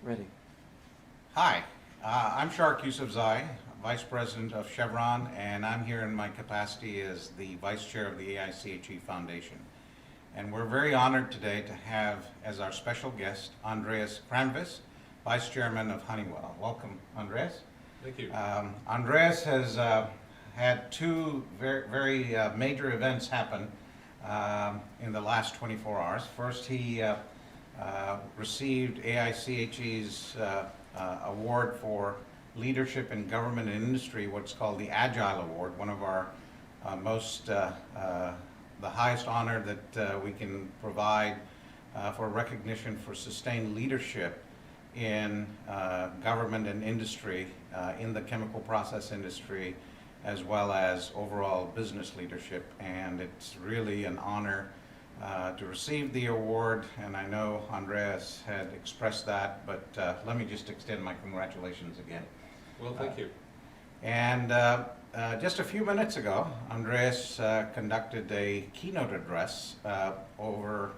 Ready. Hi, I'm Shariq Yosufzai, Vice President of Chevron, and I'm here in my capacity as the Vice Chair of the AIChE Foundation. And we're very honored today to have as our special guest Andreas Kramvis, Vice Chairman of Honeywell. Welcome, Andreas. Thank you. Andreas has had two very major events happen in the last 24 hours. First, he received AIChE's award for leadership in government and industry, what's called the AIChE Award, one of our the highest honor that we can provide for recognition for sustained leadership in government and industry, in the chemical process industry, as well as overall business leadership. And it's really an honor to receive the award, and I know Andreas had expressed that, but let me just extend my congratulations again. Well, thank you. And just a few minutes ago, Andreas conducted a keynote address. Over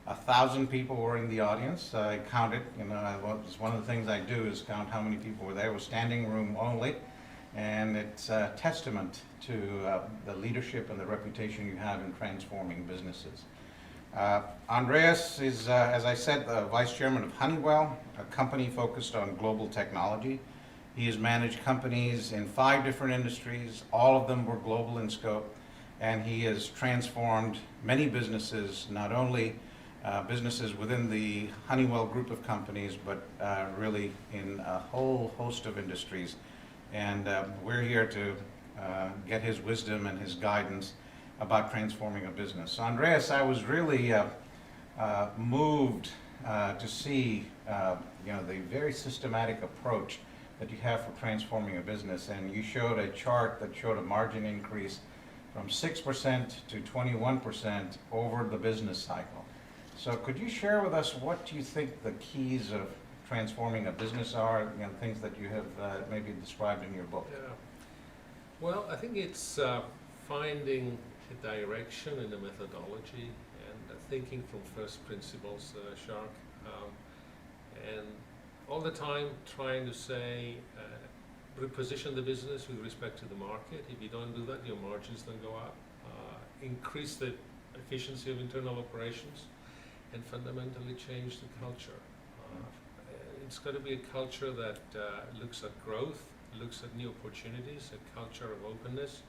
1,000 people were in the audience. I counted, it's one of the things I do is count how many people were there. It was standing room only, and it's a testament to the leadership and the reputation you have in transforming businesses. Andreas is, as I said, the Vice Chairman of Honeywell, a company focused on global technology. He has managed companies in 5 different industries. All of them were global in scope, and he has transformed many businesses, not only businesses within the Honeywell group of companies, but really in a whole host of industries. And we're here to get his wisdom and his guidance about transforming a business. So Andreas, I was really moved to see the very systematic approach that you have for transforming a business, and you showed a chart that showed a margin increase from 6% to 21% over the business cycle. So could you share with us what you think the keys of transforming a business are, things that you have maybe described in your book? Yeah. Well, I think it's finding a direction and a methodology and thinking from first principles, Shark, and all the time trying to say, reposition the business with respect to the market. If you don't do that, your margins don't go up. Increase the efficiency of internal operations and fundamentally change the culture. It's got to be a culture that looks at growth, looks at new opportunities, a culture of openness,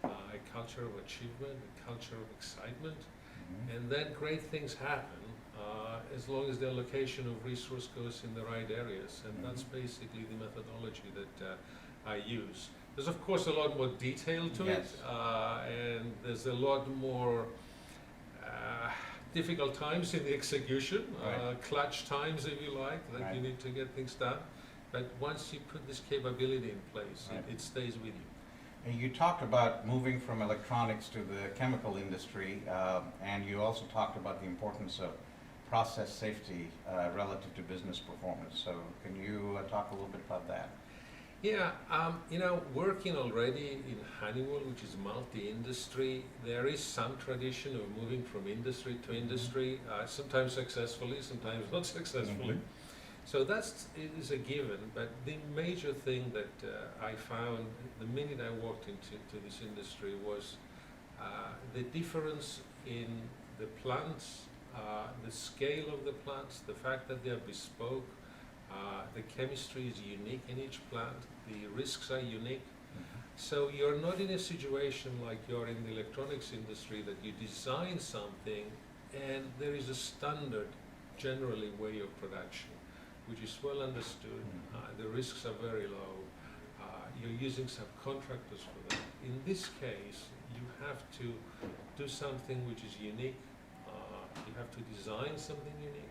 a culture of achievement, a culture of excitement, and then great things happen as long as the allocation of resource goes in the right areas, and that's basically the methodology that I use. There's of course a lot more detail to it, and there's a lot more difficult times in the execution, clutch times if you like, that you need to get things done, but once you put this capability in place, it stays with you. And you talked about moving from electronics to the chemical industry, and you also talked about the importance of process safety relative to business performance. So can you talk a little bit about that? Yeah, working already in Honeywell, which is multi-industry, there is some tradition of moving from industry to industry, sometimes successfully, sometimes not successfully. So that is a given, but the major thing that I found the minute I walked into this industry was the difference in the plants, the scale of the plants, the fact that they are bespoke, the chemistry is unique in each plant, the risks are unique. So you're not in a situation like you're in the electronics industry that you design something and there is a standard, generally, way of production, which is well understood. The risks are very low. You're using subcontractors for that. In this case, you have to do something which is unique. You have to design something unique.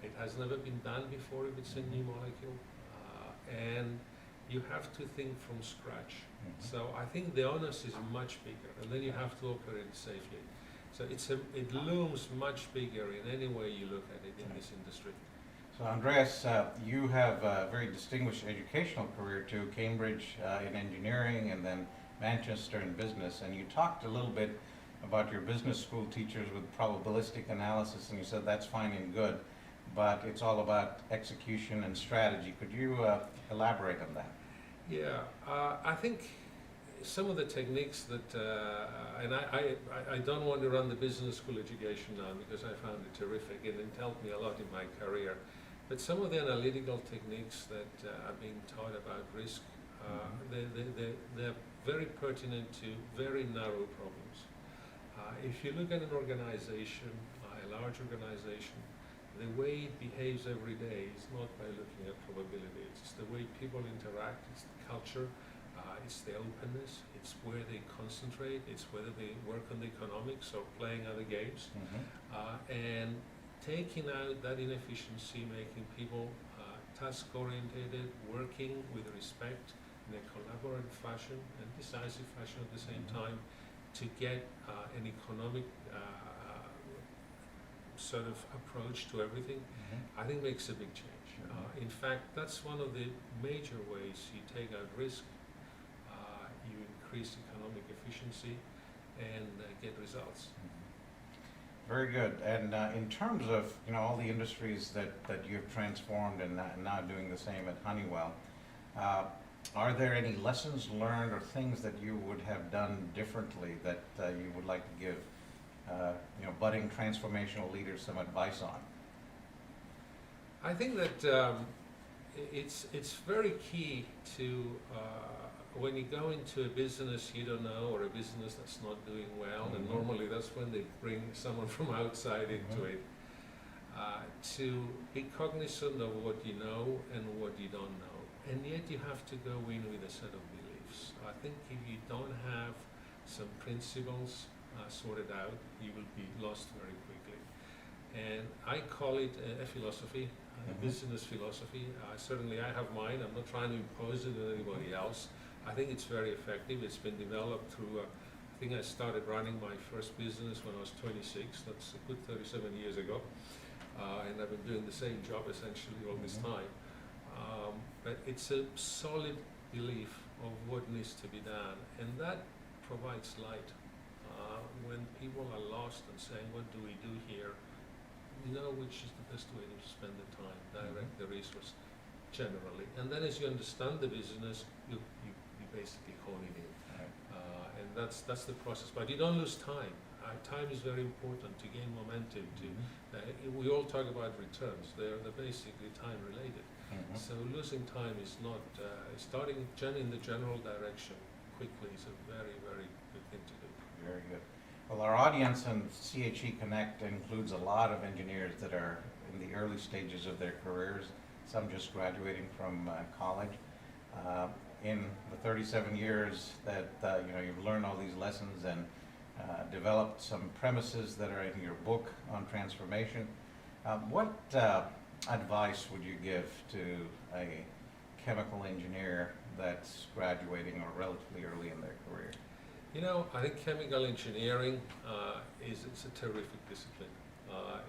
It has never been done before if it's a new molecule. And you have to think from scratch. So I think the onus is much bigger, and then you have to operate safely. So it looms much bigger in any way you look at it in this industry. So Andreas, you have a very distinguished educational career too, Cambridge in engineering and then Manchester in business, and you talked a little bit about your business school teachers with probabilistic analysis, and you said that's fine and good, but it's all about execution and strategy. Could you elaborate on that? Yeah, I think some of the techniques that, and I don't want to run the business school education now because I found it terrific and it helped me a lot in my career. But some of the analytical techniques that are being taught about risk, they're very pertinent to very narrow problems. If you look at an organization, a large organization, the way it behaves every day is not by looking at probability. It's the way people interact, it's the culture, it's the openness, it's where they concentrate, it's whether they work on the economics or playing other games. And taking out that inefficiency, making people task-oriented, working with respect in a collaborative fashion and decisive fashion at the same time to get an economic sort of approach to everything, I think makes a big change. In fact, that's one of the major ways you take out risk, you increase economic efficiency, and get results. Very good. And in terms of all the industries that you've transformed and now doing the same at Honeywell, are there any lessons learned or things that you would have done differently that you would like to give budding transformational leaders some advice on? I think that it's very key to when you go into a business you don't know or a business that's not doing well, and normally that's when they bring someone from outside into it, to be cognizant of what you know and what you don't know. And yet you have to go in with a set of beliefs. I think if you don't have some principles sorted out, you will be lost very quickly. And I call it a philosophy, a business philosophy. Certainly I have mine. I'm not trying to impose it on anybody else. I think it's very effective. It's been developed through, I think I started running my first business when I was 26. That's a good 37 years ago. And I've been doing the same job essentially all this time. But it's a solid belief of what needs to be done. And that provides light. When people are lost and saying, what do we do here? You know which is the best way to spend the time, direct the resource generally. And then as you understand the business, you basically hone it in. And that's the process. But you don't lose time. Time is very important to gain momentum. We all talk about returns. They're basically time related. So losing time is not, starting in the general direction quickly is a very, very good thing to do. Very good. Well, our audience in CHE Connect includes a lot of engineers that are in the early stages of their careers, some just graduating from college. In the 37 years that you've learned all these lessons and developed some premises that are in your book on transformation, what advice would you give to a chemical engineer that's graduating or relatively early in their career? I think chemical engineering it's a terrific discipline.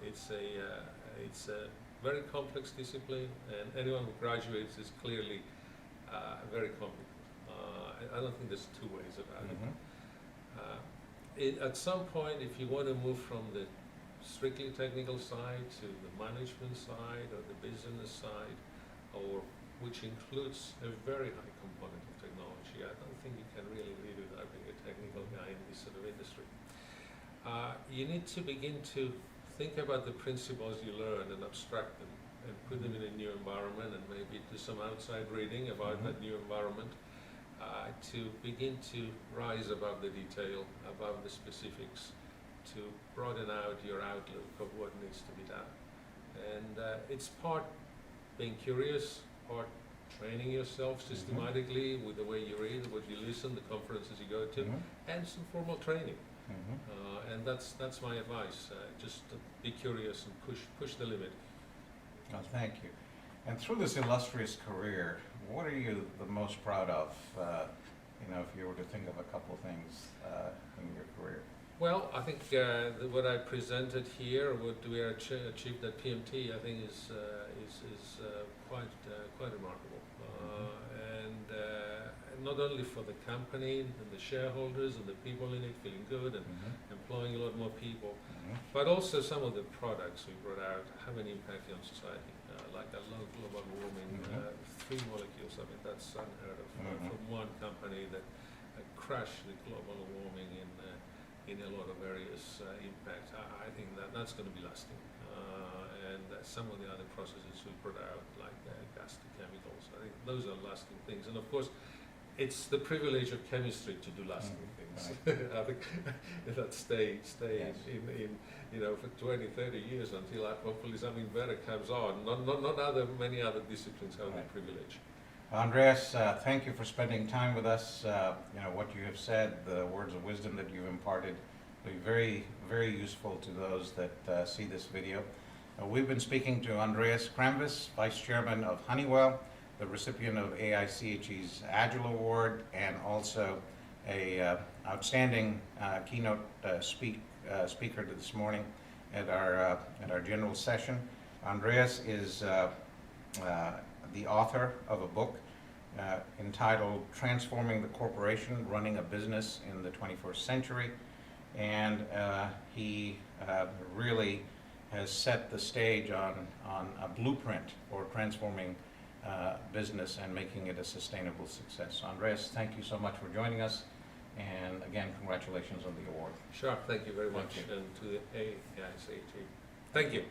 It's a very complex discipline, and anyone who graduates is clearly very competent. I don't think there's two ways about it. At some point, if you want to move from the strictly technical side to the management side or the business side, or which includes a very high component of technology, I don't think you can really lead without being a technical guy in this sort of industry. You need to begin to think about the principles you learn and abstract them and put them in a new environment, and maybe do some outside reading about that new environment to begin to rise above the detail, above the specifics, to broaden out your outlook of what needs to be done. And it's part being curious, part training yourself systematically with the way you read, what you listen, the conferences you go to, and some formal training. And that's my advice. Just be curious and push the limit. Well, thank you. And through this illustrious career, what are you the most proud of? If you were to think of a couple of things in your career. Well, I think what I presented here, what we achieved at PMT, I think is quite remarkable. And not only for the company and the shareholders and the people in it feeling good and employing a lot more people, but also some of the products we brought out have an impact on society, like a low global warming, 3 molecules. I mean, that's unheard of from one company that crushed the global warming in a lot of various impacts. I think that's going to be lasting. And some of the other processes we brought out, like gas to chemicals, I think those are lasting things. And of course, it's the privilege of chemistry to do lasting things. Right. I think that stay yes. in for 20, 30 years until hopefully something better comes on. Not many other disciplines have the privilege. Andreas, thank you for spending time with us. What you have said, the words of wisdom that you've imparted, will be very, very useful to those that see this video. We've been speaking to Andreas Kramvis, Vice Chairman of Honeywell, the recipient of AIChE's AIChE Award, and also a outstanding keynote speaker this morning at our general session. Andreas is the author of a book entitled Transforming the Corporation, Running a Business in the 21st Century, and he really has set the stage on a blueprint for transforming business and making it a sustainable success. Andreas, thank you so much for joining us, and again, congratulations on the award. Sure, thank you very much, and to the AIChE. Thank you.